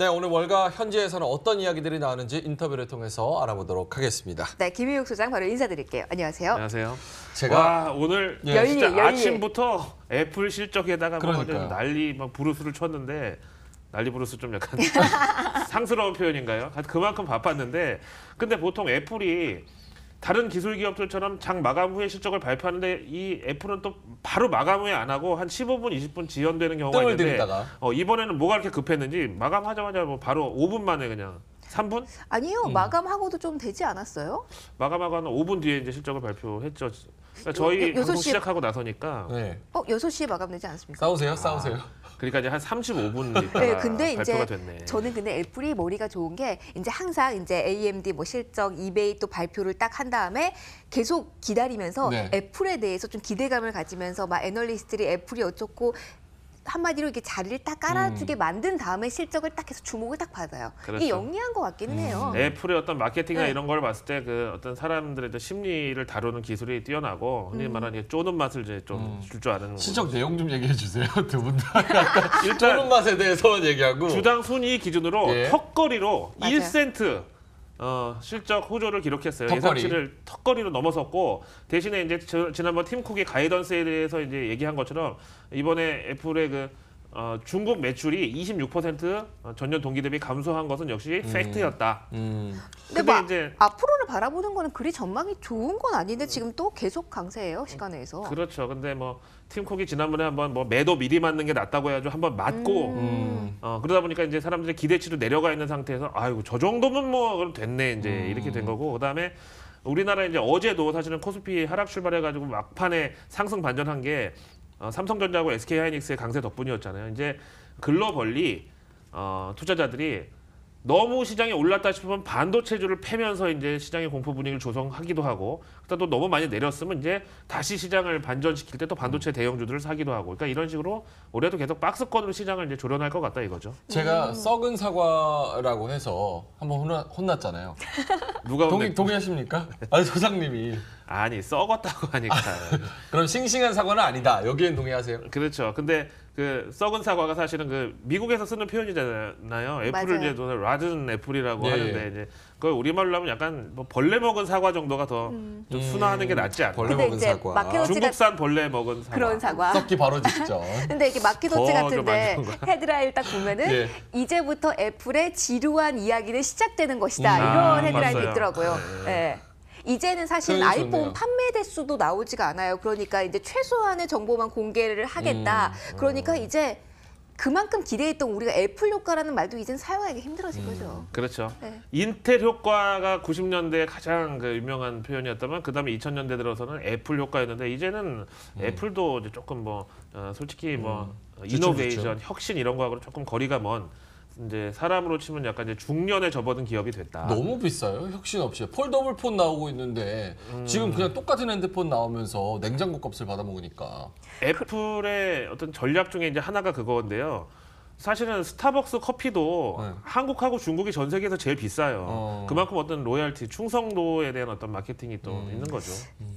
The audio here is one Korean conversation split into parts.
네, 오늘 월가 현지에서는 어떤 이야기들이 나오는지 인터뷰를 통해서 알아보도록 하겠습니다. 네, 김희욱 소장 바로 인사드릴게요. 안녕하세요. 안녕하세요. 제가 와, 오늘 예. 진짜 열일. 아침부터 애플 실적에다가 뭐 그러니까요. 완전 난리 막 브루스를 쳤는데 난리 브루스 좀 약간 상스러운 표현인가요? 그만큼 바빴는데 근데 보통 애플이 다른 기술 기업들처럼 장 마감 후에 실적을 발표하는데 이 애플은 또 바로 마감 후에 안 하고 한 15분, 20분 지연되는 경우가 뜸을 있는데 들이다가. 이번에는 뭐가 그렇게 급했는지 마감하자마자 뭐 바로 5분 만에 그냥 3분? 아니요, 마감하고도 좀 되지 않았어요? 마감하고 한 5분 뒤에 이제 실적을 발표했죠. 그러니까 저희 여섯 방송 시에- 시작하고 나서니까 네. 6시에 마감되지 않습니까? 싸우세요, 싸우세요. 그러니까 이제 한 35분 있다가 네, 근데 발표가 이제 됐네. 저는 근데 애플이 머리가 좋은 게 이제 항상 이제 AMD 뭐 실적, 이베이 또 발표를 딱 한 다음에 계속 기다리면서 네. 애플에 대해서 좀 기대감을 가지면서 막 애널리스트들이 애플이 어쩌고 한마디로 이렇게 자리를 딱 깔아주게 만든 다음에 실적을 딱 해서 주목을 딱 받아요. 그렇죠. 이게 영리한 것 같기는 해요. 애플의 어떤 마케팅이나 네. 이런 걸 봤을 때 그 어떤 사람들의 심리를 다루는 기술이 뛰어나고 흔히 말하는 쪼는 맛을 이제 좀 줄 줄 아는 실적 내용 좀 얘기해 주세요, 두 분 다. 쪼는 일단 맛에 대해서만 얘기하고. 주당 순이익 기준으로 예. 턱걸이로 맞아요. 1센트 실적 호조를 기록했어요. 턱걸이. 예상치를 턱걸이로 넘어섰고 대신에 이제 지난번 팀쿡이 가이던스에 대해서 이제 얘기한 것처럼 이번에 애플의 그 중국 매출이 26% 전년 동기 대비 감소한 것은 역시 팩트였다. 근데 근데 뭐 이제 앞으로를 바라보는 거는 그리 전망이 좋은 건 아닌데 지금 또 계속 강세예요, 시간에서. 그렇죠. 근데 뭐 팀쿡이 지난번에 한번 뭐 매도 미리 맞는 게 낫다고 해가지고 한번 맞고 그러다 보니까 이제 사람들의 기대치도 내려가 있는 상태에서 아이고 저 정도면 뭐 그럼 됐네 이제 이렇게 된 거고 그다음에 우리나라 이제 어제도 사실은 코스피 하락 출발해가지고 막판에 상승 반전한 게 삼성전자하고 SK하이닉스의 강세 덕분이었잖아요. 이제 글로벌리 투자자들이 너무 시장이 올랐다 싶으면 반도체주를 패면서 이제 시장의 공포 분위기를 조성하기도 하고 그다음 또 너무 많이 내렸으면 이제 다시 시장을 반전시킬 때 또 반도체 대형주들을 사기도 하고 그러니까 이런 식으로 올해도 계속 박스권으로 시장을 이제 조련할 것 같다 이거죠. 제가 썩은 사과라고 해서 한번 혼났잖아요. 누가 근데 동의하십니까? 아니, 소장님이. 아니 썩었다고 하니까 그럼 싱싱한 사과는 아니다. 여기엔 동의하세요? 그렇죠. 근데 그 썩은 사과가 사실은 그 미국에서 쓰는 표현이잖아요. 애플을 맞아요. 이제 라든 애플이라고 예, 하는데 예. 이제 그걸 우리말로 하면 약간 뭐 벌레 먹은 사과 정도가 더 좀 순화하는 게 낫지 않나. 벌레 근데 먹은 이제 사과. 마케로치가 중국산 벌레 먹은 사과. 그런 사과. 썩기 바로 직전. 근데 이게 마키도치 더 같은데 좀 안 좋은 헤드라인 딱 보면은 예. 이제부터 애플의 지루한 이야기는 시작되는 것이다. 아, 이런 헤드라인이 봤어요. 있더라고요. 예. 이제는 사실 표현이 아이폰 좋네요. 판매 대수도 나오지가 않아요. 그러니까 이제 최소한의 정보만 공개를 하겠다. 그러니까 이제 그만큼 기대했던 우리가 애플 효과라는 말도 이젠 사용하기 힘들어진 거죠. 그렇죠. 네. 인텔 효과가 90년대에 가장 그 유명한 표현이었다면 그다음에 2000년대 들어서는 애플 효과였는데 이제는 애플도 이제 조금 뭐 솔직히 뭐 이노베이션, 혁신 이런 거하고 조금 거리가 먼 이제 사람으로 치면 약간 이제 중년에 접어든 기업이 됐다. 너무 비싸요. 혁신 없이. 폴더블 폰 나오고 있는데 지금 그냥 똑같은 핸드폰 나오면서 냉장고 값을 받아먹으니까. 애플의 어떤 전략 중에 이제 하나가 그거인데요. 사실은 스타벅스 커피도 네. 한국하고 중국이 전 세계에서 제일 비싸요. 그만큼 어떤 로열티, 충성도에 대한 어떤 마케팅이 또 있는 거죠.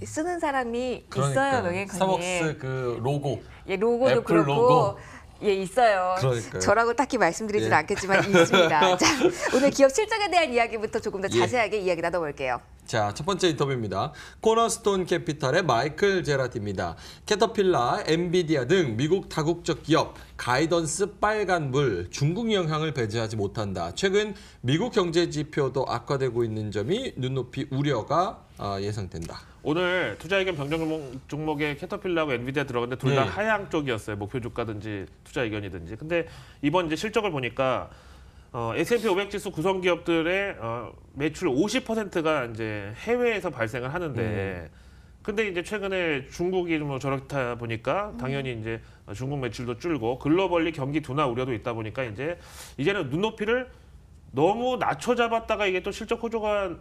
쓰는 사람이 그러니까 있어요, 명예관님. 스타벅스 그 로고. 예, 로고도 애플 그렇고 로고. 예, 있어요. 그러니까요. 저라고 딱히 말씀드리진 예. 않겠지만 있습니다. 자, 오늘 기업 실적에 대한 이야기부터 조금 더 예. 자세하게 이야기 나눠볼게요. 자, 첫 번째 인터뷰입니다. 코너스톤 캐피탈의 마이클 제라티입니다. 캐터필라, 엔비디아 등 미국 다국적 기업 가이던스 빨간불 중국 영향을 배제하지 못한다. 최근 미국 경제 지표도 악화되고 있는 점이 눈높이 우려가 예상된다. 오늘 투자 의견 변경 종목에 캐터필라하고 엔비디아 들어갔는데 둘 다 예. 하향 쪽이었어요. 목표 주가든지 투자 의견이든지. 근데 이번 이제 실적을 보니까 S&P 500 지수 구성 기업들의 매출 50%가 이제 해외에서 발생을 하는데 근데 이제 최근에 중국이 뭐 저렇다 보니까 당연히 이제 중국 매출도 줄고 글로벌리 경기 둔화 우려도 있다 보니까 이제는 눈높이를 너무 낮춰 잡았다가 이게 또 실적 호조가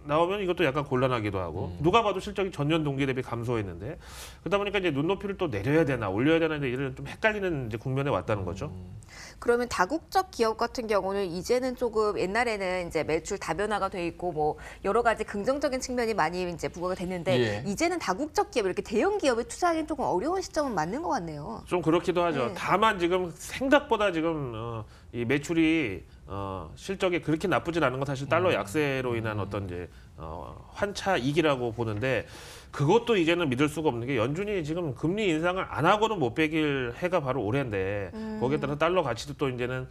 나오면 이것도 약간 곤란하기도 하고 누가 봐도 실적이 전년 동기 대비 감소했는데 그러다 보니까 이제 눈높이를 또 내려야 되나 올려야 되나 이런 좀 헷갈리는 이제 국면에 왔다는 거죠. 그러면 다국적 기업 같은 경우는 이제는 조금 옛날에는 이제 매출 다변화가 돼 있고 뭐 여러 가지 긍정적인 측면이 많이 이제 부과가 됐는데 예. 이제는 다국적 기업 이렇게 대형 기업에 투자하기는 조금 어려운 시점은 맞는 것 같네요. 좀 그렇기도 하죠. 네. 다만 지금 생각보다 지금 이 매출이 실적이 그렇게 나쁘진 않은 건 사실 달러 약세로 인한 어떤 이제 환차익이라고 보는데 그것도 이제는 믿을 수가 없는 게 연준이 지금 금리 인상을 안 하고는 못 빼길 해가 바로 올해인데 거기에 따라서 달러 가치도 또 이제는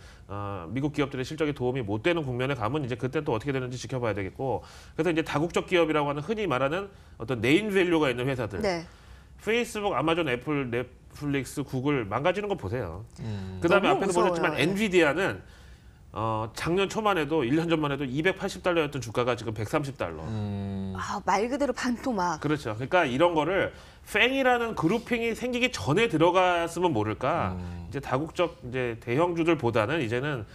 미국 기업들의 실적에 도움이 못 되는 국면에 가면 이제 그때 또 어떻게 되는지 지켜봐야 되겠고 그래서 이제 다국적 기업이라고 하는 흔히 말하는 어떤 네임 밸류가 있는 회사들 네. 페이스북, 아마존, 애플, 넷플릭스, 구글 망가지는 거 보세요. 그다음에 너무 앞에서 무서워요. 보셨지만 예. 엔비디아는 작년 초만 해도 1년 전만 해도 280달러였던 주가가 지금 130달러. 아, 말 그대로 반토막. 그렇죠. 그러니까 이런 거를 팽이라는 그룹핑이 생기기 전에 들어갔으면 모를까. 이제 다국적 이제 대형주들보다는 이제는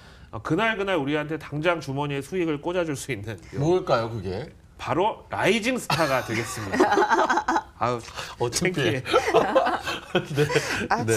그날 우리한테 당장 주머니에 수익을 꽂아줄 수 있는 뭘까요, 그게? 바로 라이징 스타가 되겠습니다. 아우 어차피. 창피해. 아, 네.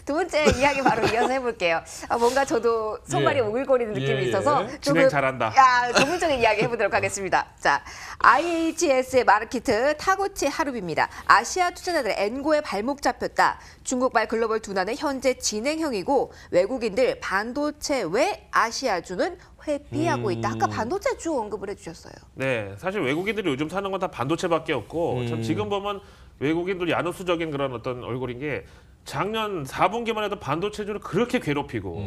두 번째 이야기 바로 이어서 해볼게요. 뭔가 저도 손발이 예. 오글거리는 느낌이 예, 예. 있어서 진행 잘한다. 전문적인 이야기 해보도록 하겠습니다. 자, IHS의 마르키트 타고치 하루비입니다. 아시아 투자자들 엔고에 발목 잡혔다. 중국발 글로벌 둔화는 현재 진행형이고 외국인들 반도체 외 아시아주는 회피하고 있다. 아까 반도체주 언급을 해주셨어요. 네, 사실 외국인들이 요즘 사는 건 다 반도체밖에 없고 참 지금 보면 외국인들 야누스적인 그런 어떤 얼굴인 게 작년 4분기만 해도 반도체주를 그렇게 괴롭히고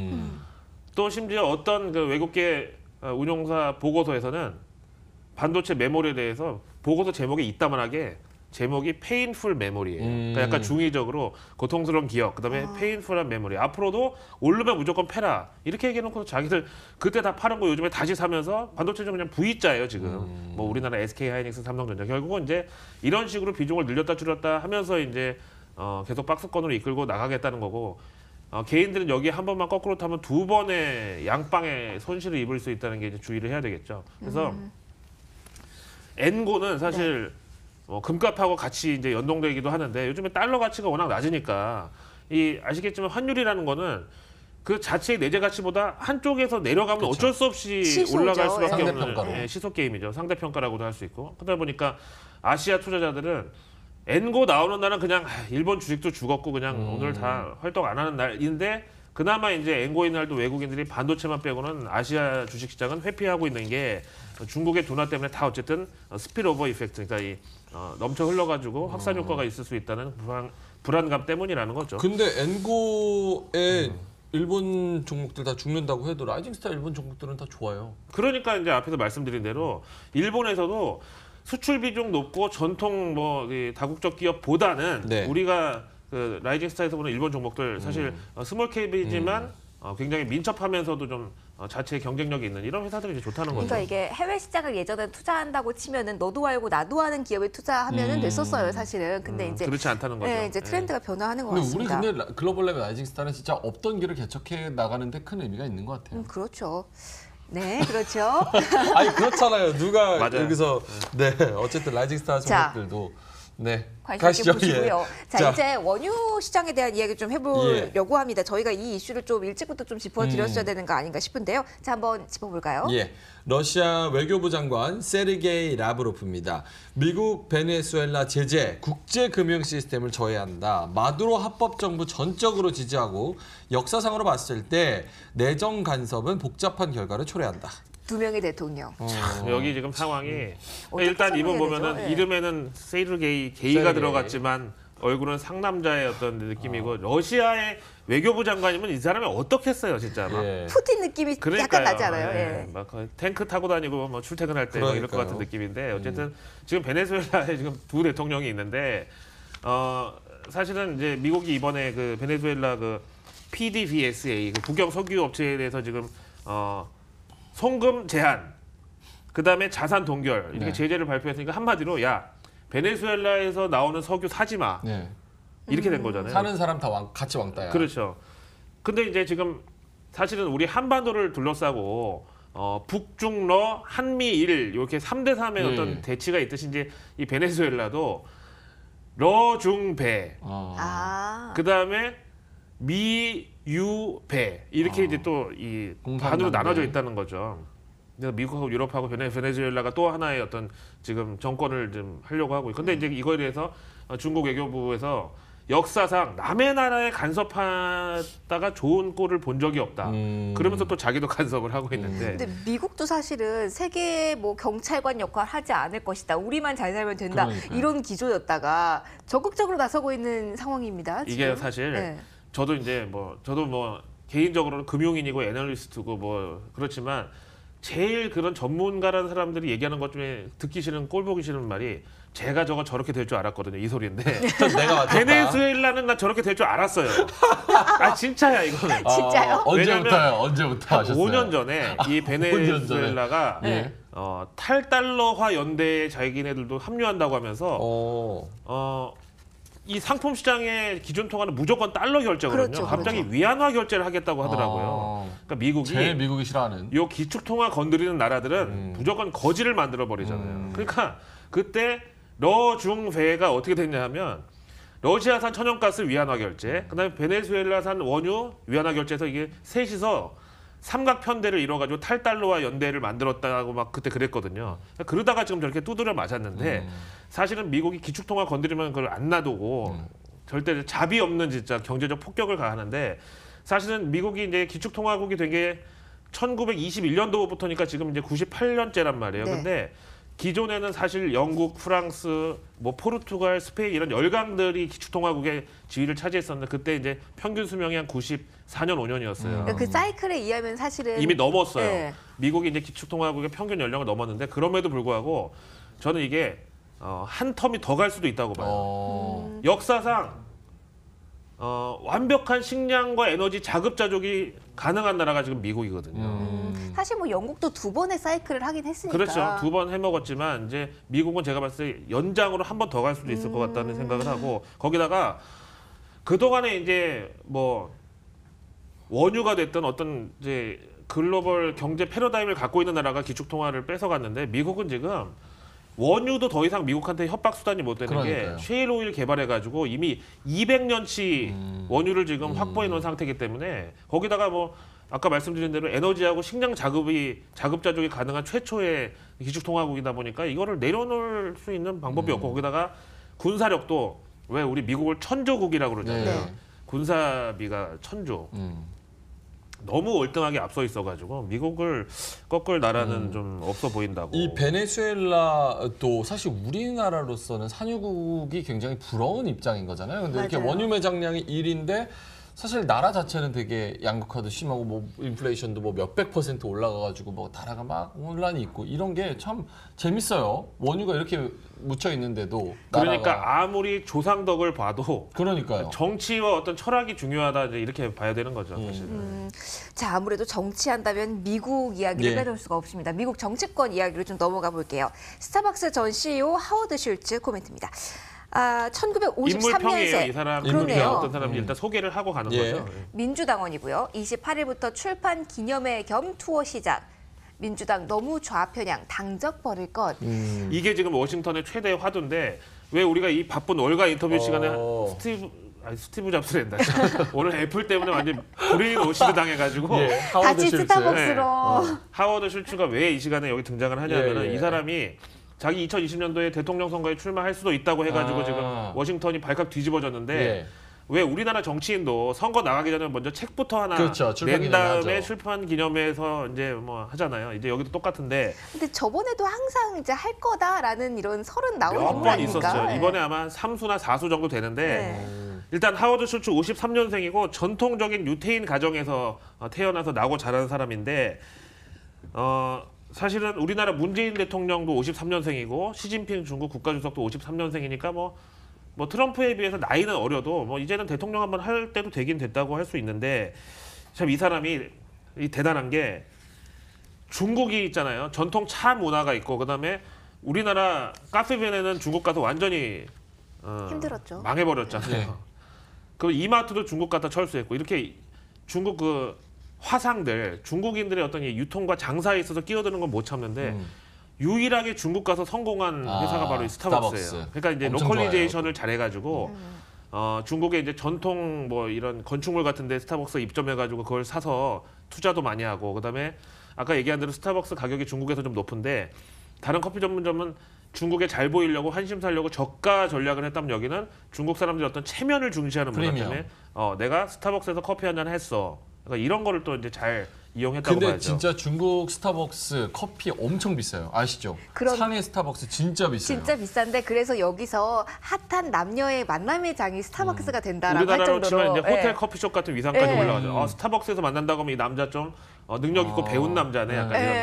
또 심지어 어떤 그 외국계 운용사 보고서에서는 반도체 메모리에 대해서 보고서 제목이 이따만하게 제목이 페인풀 메모리예요. 그러니까 약간 중의적으로 고통스러운 기억, 그다음에 페인풀한 메모리. 앞으로도 오르면 무조건 패라. 이렇게 얘기해놓고 자기들 그때 다 파는 거 요즘에 다시 사면서 반도체는 그냥 V자예요 지금. 뭐 우리나라 SK 하이닉스, 삼성전자 결국은 이제 이런 식으로 비중을 늘렸다 줄였다 하면서 이제 계속 박스권으로 이끌고 나가겠다는 거고. 개인들은 여기 한 번만 거꾸로 타면 두 번의 양방의 손실을 입을 수 있다는 게 이제 주의를 해야 되겠죠. 그래서 엔고는 사실 금값하고 같이 이제 연동되기도 하는데 요즘에 달러 가치가 워낙 낮으니까 이 아시겠지만 환율이라는 거는 그 자체의 내재 가치보다 한쪽에서 내려가면 그렇죠. 어쩔 수 없이 시소죠. 올라갈 수밖에 상대평가로. 없는 시소 게임이죠. 상대평가라고도 할 수 있고 그러다 보니까 아시아 투자자들은 엔고 나오는 날은 그냥 일본 주식도 죽었고 그냥 오늘 다 활동 안 하는 날인데 그나마 이제 엔고인 날도 외국인들이 반도체만 빼고는 아시아 주식시장은 회피하고 있는 게 중국의 둔화 때문에 다 어쨌든 스피드오버 이펙트, 그러니까 이 넘쳐 흘러가지고 확산 효과가 있을 수 있다는 불안감 때문이라는 거죠. 근데 엔고의 일본 종목들 다 죽는다고 해도 라이징스타 일본 종목들은 다 좋아요. 그러니까 이제 앞에서 말씀드린 대로 일본에서도 수출 비중 높고 전통 이 다국적 기업보다는 네. 우리가 그 라이징스타에서 보는 일본 종목들 사실 스몰 캡이지만 굉장히 민첩하면서도 좀 자체의 경쟁력이 있는 이런 회사들이 이제 좋다는 거죠. 그러니까 이게 해외 시장을 예전에 투자한다고 치면은 너도 알고 나도 아는 기업에 투자하면은 됐었어요, 사실은. 근데 이제 그렇지 않다는 거죠. 네, 이제 트렌드가 변화하는 것 근데 우리 같습니다. 근데 글로벌 레벨 라이징스타는 진짜 없던 길을 개척해 나가는데 큰 의미가 있는 것 같아요. 그렇죠. 네, 그렇죠. 아니 그렇잖아요. 누가 맞아요. 여기서 네 어쨌든 라이징스타 자. 종목들도 네 관심 있게 보시고요. 예. 자, 이제 원유 시장에 대한 이야기 좀 해보려고 예. 합니다. 저희가 이 이슈를 좀 일찍부터 좀 짚어드렸어야 되는 거 아닌가 싶은데요. 자, 한번 짚어볼까요? 예, 러시아 외교부 장관 세르게이 라브로프입니다. 미국 베네수엘라 제재 국제 금융 시스템을 저해한다. 마두로 합법 정부 전적으로 지지하고 역사상으로 봤을 때 내정 간섭은 복잡한 결과를 초래한다. 두 명의 대통령. 여기 지금 상황이 어떻게 일단 이분 설명해야 보면은 되죠? 예. 이름에는 세르게이가 세르게이. 들어갔지만 얼굴은 상남자의 어떤 느낌이고 러시아의 외교부 장관이면 이 사람이 어떻겠어요 진짜 막. 예. 푸틴 느낌이 약간 나지 않아요? 예. 예. 막 탱크 타고 다니고 뭐 출퇴근할 때 막 이럴 것 그러니까요. 같은 느낌인데 어쨌든 지금 베네수엘라에 지금 두 대통령이 있는데 사실은 이제 미국이 이번에 그 베네수엘라 그 PDVSA 그 국영 석유 업체에 대해서 지금 송금 제한, 그 다음에 자산 동결 이렇게 네. 제재를 발표했으니까 한마디로 야 베네수엘라에서 나오는 석유 사지 마 네. 이렇게 된 거잖아요. 사는 사람 다 같이 왕따야. 그렇죠. 근데 이제 지금 사실은 우리 한반도를 둘러싸고 북중러 한미일 이렇게 3대 3의 어떤 대치가 있듯이 이제 이 베네수엘라도 러중배 아, 그 다음에 미유배 이렇게 이제 또 이 반으로 공산당배. 나눠져 있다는 거죠. 그래서 미국하고 유럽하고 베네수엘라가 또 하나의 어떤 지금 정권을 좀 하려고 하고. 근데 이제 이거에 대해서 중국 외교부에서 역사상 남의 나라에 간섭하다가 좋은 꼴을 본 적이 없다. 그러면서 또 자기도 간섭을 하고 있는데 근데 미국도 사실은 세계 뭐 경찰관 역할 하지 않을 것이다. 우리만 잘 살면 된다. 그러니까요. 이런 기조였다가 적극적으로 나서고 있는 상황입니다. 이게 지금. 사실 네. 저도 개인적으로는 금융인이고 애널리스트고 뭐 그렇지만 제일 그런 전문가라는 사람들이 얘기하는 것 중에 듣기 싫은 꼴 보기 싫은 말이 제가 저렇게 될 줄 알았거든요. 이 소리인데 내가 맞췄다. 베네수엘라는 나 저렇게 될 줄 알았어요. 아 진짜야 이거는. 진짜요? 왜냐면 언제부터 하셨어요? 5년 전에 이 베네수엘라가 예. 탈달러화 연대에 자기네들도 합류한다고 하면서 이 상품 시장의 기준 통화는 무조건 달러 결제거든요. 그렇죠, 갑자기 그렇죠. 위안화 결제를 하겠다고 하더라고요. 그러니까 미국이 제일 미국이 싫어하는. 요 기축 통화 건드리는 나라들은 무조건 거지를 만들어 버리잖아요. 그러니까 그때 러중회가 어떻게 됐냐면 러시아산 천연가스 위안화 결제, 그다음에 베네수엘라산 원유 위안화 결제해서 이게 셋이서 삼각편대를 이뤄가지고 탈달러화 연대를 만들었다고 막 그때 그랬거든요. 그러다가 지금 저렇게 두드려 맞았는데 사실은 미국이 기축통화 건드리면 그걸 안 놔두고 절대 자비 없는 진짜 경제적 폭격을 가하는데 사실은 미국이 이제 기축통화국이 된 게 1921년도부터니까 지금 이제 98년째란 말이에요. 네. 근데 기존에는 사실 영국, 프랑스, 뭐 포르투갈, 스페인 이런 열강들이 기축통화국의 지위를 차지했었는데 그때 이제 평균 수명이 한 94년, 5년이었어요. 그러니까 그 사이클에 의하면 사실은 이미 넘었어요. 네. 미국이 이제 기축통화국의 평균 연령을 넘었는데 그럼에도 불구하고 저는 이게 한 텀이 더 갈 수도 있다고 봐요. 역사상 완벽한 식량과 에너지 자급자족이 가능한 나라가 지금 미국이거든요. 사실 뭐 영국도 2번의 사이클을 하긴 했으니까. 그렇죠. 2번 해먹었지만 이제 미국은 제가 봤을 때 연장으로 한 번 더 갈 수도 있을 것 같다는 생각을 하고 거기다가 그동안에 이제 뭐 원유가 됐던 어떤 이제 글로벌 경제 패러다임을 갖고 있는 나라가 기축통화를 뺏어갔는데 미국은 지금 원유도 더 이상 미국한테 협박 수단이 못 되는 그러니까요. 게 셰일 오일 개발해가지고 이미 200년치 원유를 지금 확보해 놓은 상태이기 때문에 거기다가 뭐 아까 말씀드린 대로 에너지하고 식량 자급자족이 가능한 최초의 기축통화국이다 보니까 이거를 내려놓을 수 있는 방법이 없고 거기다가 군사력도 왜 우리 미국을 천조국이라고 그러잖아요. 네. 군사비가 천조. 너무 월등하게 앞서 있어가지고 미국을 꺾을 나라는 좀 없어 보인다고. 이 베네수엘라도 사실 우리나라로서는 산유국이 굉장히 부러운 입장인 거잖아요. 근데 이렇게 맞아요. 원유 매장량이 1인데 사실 나라 자체는 되게 양극화도 심하고 뭐 인플레이션도 뭐 몇백 % 올라가가지고 뭐 나라가 막 혼란이 있고 이런 게 참 재밌어요. 원유가 이렇게 묻혀 있는데도 그러니까 나라가. 아무리 조상덕을 봐도 그러니까요. 정치와 어떤 철학이 중요하다 이제 이렇게 봐야 되는 거죠, 사실은. 자, 아무래도 정치한다면 미국 이야기를 예. 빼놓을 수가 없습니다. 미국 정치권 이야기로 좀 넘어가 볼게요. 스타벅스 전 CEO 하워드 슐츠 코멘트입니다. 인물평이에요, 1953년생. 이 사람. 그러네요. 어떤 사람인지 일단 소개를 하고 가는 예. 거죠. 민주당원이고요. 28일부터 출판 기념회 겸 투어 시작. 민주당 너무 좌편향 당적 버릴 것. 이게 지금 워싱턴의 최대 화두인데 왜 우리가 이 바쁜 월가 인터뷰 시간에 스티브 잡스랜다. 오늘 애플 때문에 완전 브레인 오시드 당해가지고 예, 하워드 같이 슐츠. 스타벅스로. 하워드 슐츠가 왜 이 시간에 여기 등장을 하냐면은 예, 예. 이 사람이 자기 2020년도에 대통령 선거에 출마할 수도 있다고 해가지고 지금 워싱턴이 발칵 뒤집어졌는데 예. 왜 우리나라 정치인도 선거 나가기 전에 먼저 책부터 하나 그렇죠. 출판 낸 기념회 다음에 하죠. 출판 기념회에서 이제 뭐 하잖아요. 이제 여기도 똑같은데 근데 저번에도 항상 이제 할 거다라는 이런 설은 나오는 몇 거 번 아닙니까? 있었어요. 네. 이번에 아마 3수나 4수 정도 되는데 네. 일단 하워드 슐츠 53년생이고 전통적인 유태인 가정에서 태어나서 나고 자란 사람인데 사실은 우리나라 문재인 대통령도 53년생이고 시진핑 중국 국가주석도 53년생이니까 뭐 트럼프에 비해서 나이는 어려도 뭐 이제는 대통령 한번 할 때도 되긴 됐다고 할 수 있는데 참 이 사람이 대단한 게 중국이 있잖아요. 전통 차 문화가 있고 그다음에 우리나라 카페벤에는 중국 가서 완전히 힘들었죠. 망해버렸잖아요. 그 이마트도 중국 갖다 철수했고 이렇게 중국 그 화상들 중국인들의 어떤 이 유통과 장사에 있어서 끼어드는 건 못 참는데 유일하게 중국 가서 성공한 회사가 바로 이 스타벅스예요. 스타벅스. 그러니까 이제 엄청 로컬리제이션을 잘해가지고 중국의 이제 전통 뭐 이런 건축물 같은데 스타벅스 입점해가지고 그걸 사서 투자도 많이 하고 그다음에 아까 얘기한 대로 스타벅스 가격이 중국에서 좀 높은데 다른 커피 전문점은 중국에 잘 보이려고 환심 살려고 저가 전략을 했다면 여기는 중국 사람들이 어떤 체면을 중시하는 문화 프리미엄. 때문에 내가 스타벅스에서 커피 한 잔 했어. 그러니까 이런 거를 또 이제 잘 이용했다고 근데 봐야죠. 진짜 중국 스타벅스 커피 엄청 비싸요. 아시죠? 그런- 상해 스타벅스 진짜 비싸요. 진짜 비싼데 그래서 여기서 핫한 남녀의 만남의 장이 스타벅스가 된다라고 할 우리나라로 치면 정도로 이제 호텔 예. 커피숍 같은 위상까지 예. 올라가죠. 스타벅스에서 만난다고 하면 이 남자 좀 능력 있고 배운 남자네. 약간 이런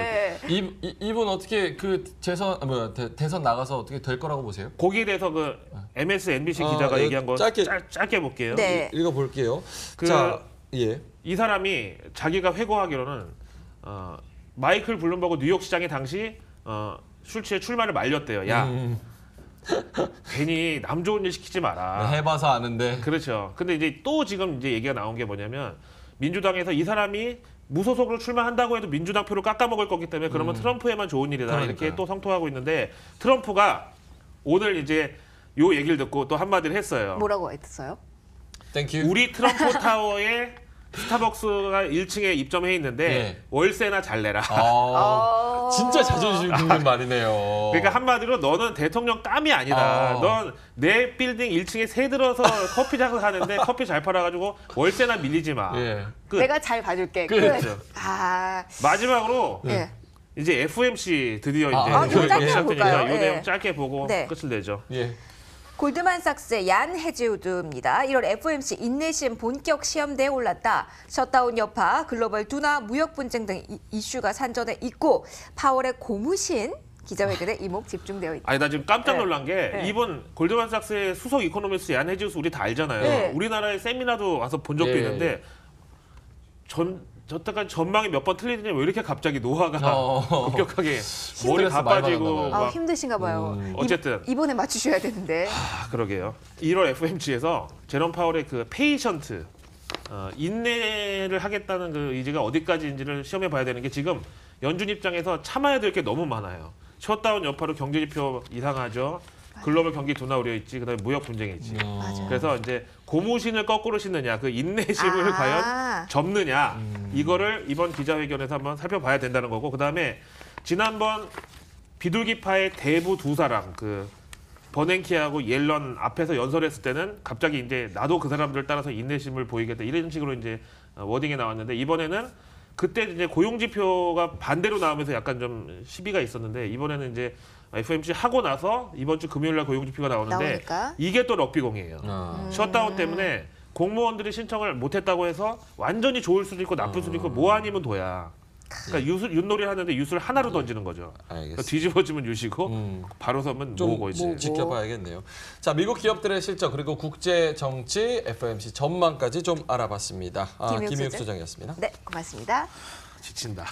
느낌. 예. 이분 어떻게 그 대선 나가서 어떻게 될 거라고 보세요? 거기에 대해서 그 MSNBC 아, 기자가 이거 얘기한 거 짧게- 짧게 볼게요. 네. 읽어볼게요. 그- 자, 예. 이 사람이 자기가 회고하기로는 마이클 블룸버그 뉴욕 시장에 당시 술 취해 출마를 말렸대요. 야, 괜히 남 좋은 일 시키지 마라. 해봐서 아는데. 그렇죠. 근데 이제 또 지금 이제 얘기가 나온 게 뭐냐면 민주당에서 이 사람이 무소속으로 출마한다고 해도 민주당 표를 깎아먹을 거기 때문에 그러면 트럼프에만 좋은 일이다 그러니까요. 이렇게 또 성토하고 있는데 트럼프가 오늘 이제 요 얘기를 듣고 또 한마디를 했어요. 뭐라고 했어요? 땡큐. 우리 트럼프 타워에 스타벅스가 1층에 입점해 있는데 네. 월세나 잘 내라. 진짜 자존심 굽는 말이네요. 그러니까 한마디로 너는 대통령 감이 아니다. 넌 내 빌딩 1층에 새 들어서 커피 장사하는데 커피 잘 팔아가지고 월세나 밀리지 마. 예. 끝. 내가 잘 봐줄게. 그렇죠. 아, 마지막으로 예. 이제 FMC 드디어 아, 이제 이거 짧게 시작되니까 볼까요? 이 예. 내용 짧게 보고 네. 끝을 내죠. 예. 골드만삭스의 얀 해지우드입니다. 1월 FOMC 인내심 본격 시험대에 올랐다. 셧다운 여파, 글로벌 둔화, 무역 분쟁 등 이슈가 산전에 있고 파월의 고무신 기자회견에 이목 집중되어 있다. 아니 나 지금 깜짝 네. 놀란 게 네. 이번 골드만삭스의 수석 이코노미스트 얀 해지우스 우리 다 알잖아요. 네. 우리나라에 세미나도 와서 본 적도 예. 있는데 저때까지 전망이 몇 번 틀리더니 왜 이렇게 갑자기 노화가 급격하게 머리 다 스트레스 많이 빠지고 받았나 봐요. 막 힘드신가 봐요. 어쨌든. 이번에 맞추셔야 되는데. 그러게요. 1월 FMC에서 제롬 파월의 그 페이션트 인내를 하겠다는 그 의지가 어디까지인지를 시험해 봐야 되는 게 지금 연준 입장에서 참아야 될 게 너무 많아요. 셧다운 여파로 경제 지표 이상하죠. 글로벌 경기 둔화 우려 있지. 그다음에 무역 분쟁이 있지. 맞아요. 그래서 이제 고무신을 거꾸로 신느냐, 그 인내심을 아. 과연 접느냐, 이거를 이번 기자회견에서 한번 살펴봐야 된다는 거고, 그다음에 지난번 비둘기파의 대부 두 사람, 그 버냉키하고 옐런 앞에서 연설했을 때는 갑자기 이제 나도 그 사람들 따라서 인내심을 보이겠다 이런 식으로 이제 워딩이 나왔는데 이번에는 그때 이제 고용 지표가 반대로 나오면서 약간 좀 시비가 있었는데 이번에는 이제 FOMC 하고 나서 이번 주 금요일 날 고용 지표가 나오는데 나오니까. 이게 또 럭비공이에요. 셧다운 때문에 공무원들이 신청을 못했다고 해서 완전히 좋을 수도 있고 나쁠 수도 있고 뭐 아니면 도야. 그러니까 윷놀이 하는데 윷을 하나로 던지는 거죠. 그러니까 알겠습니다. 뒤집어지면 윷이고 바로 서면 좀 모으고 이제. 지켜봐야겠네요. 자, 미국 기업들의 실적 그리고 국제 정치 FOMC 전망까지 좀 알아봤습니다. 김익수 김익수 소장이었습니다. 네, 고맙습니다. 지친다.